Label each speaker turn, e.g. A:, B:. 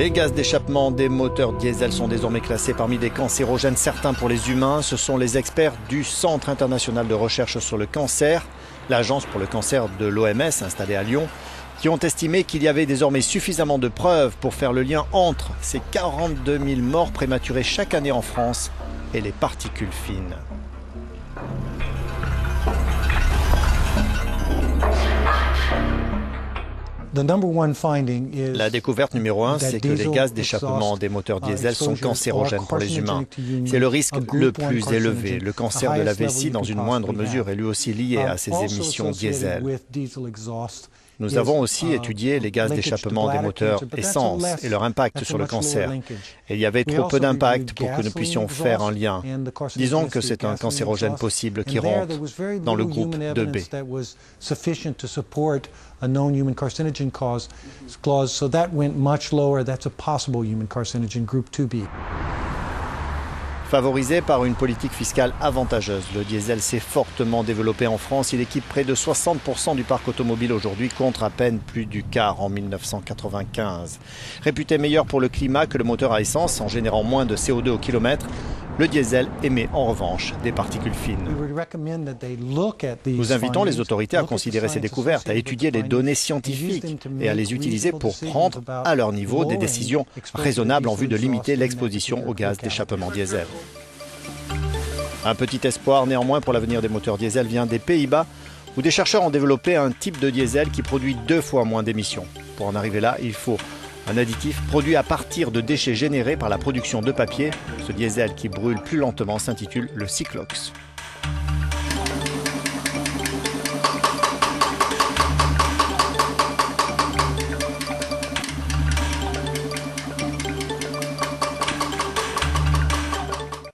A: Les gaz d'échappement des moteurs diesel sont désormais classés parmi des cancérogènes certains pour les humains. Ce sont les experts du Centre international de recherche sur le cancer, l'agence pour le cancer de l'OMS installée à Lyon, qui ont estimé qu'il y avait désormais suffisamment de preuves pour faire le lien entre ces 42 000 morts prématurées chaque année en France et les particules fines. La découverte numéro 1, c'est que les gaz d'échappement des moteurs diesel sont cancérogènes pour les humains. C'est le risque le plus élevé. Le cancer de la vessie, dans une moindre mesure, est lui aussi lié à ces émissions diesel. Nous avons aussi étudié les gaz d'échappement des moteurs essence et leur impact sur le cancer. Et il y avait trop peu d'impact pour que nous puissions faire un lien. Disons que c'est un cancérogène possible qui rentre dans le groupe 2B.
B: A known human carcinogen clause, so that went much lower. That's a possible human carcinogen, group 2B.
A: Favorisé par une politique fiscale avantageuse, le diesel s'est fortement développé en France. Il équipe près de 60% du parc automobile aujourd'hui, contre à peine plus du quart en 1995. Réputé meilleur pour le climat que le moteur à essence, en générant moins de CO2 au kilomètre, le diesel émet en revanche des particules fines. Nous invitons les autorités à considérer ces découvertes, à étudier les données scientifiques et à les utiliser pour prendre à leur niveau des décisions raisonnables en vue de limiter l'exposition aux gaz d'échappement diesel. Un petit espoir néanmoins pour l'avenir des moteurs diesel vient des Pays-Bas, où des chercheurs ont développé un type de diesel qui produit 2 fois moins d'émissions. Pour en arriver là, il faut un additif produit à partir de déchets générés par la production de papier. Ce diesel qui brûle plus lentement s'intitule le Cyclox.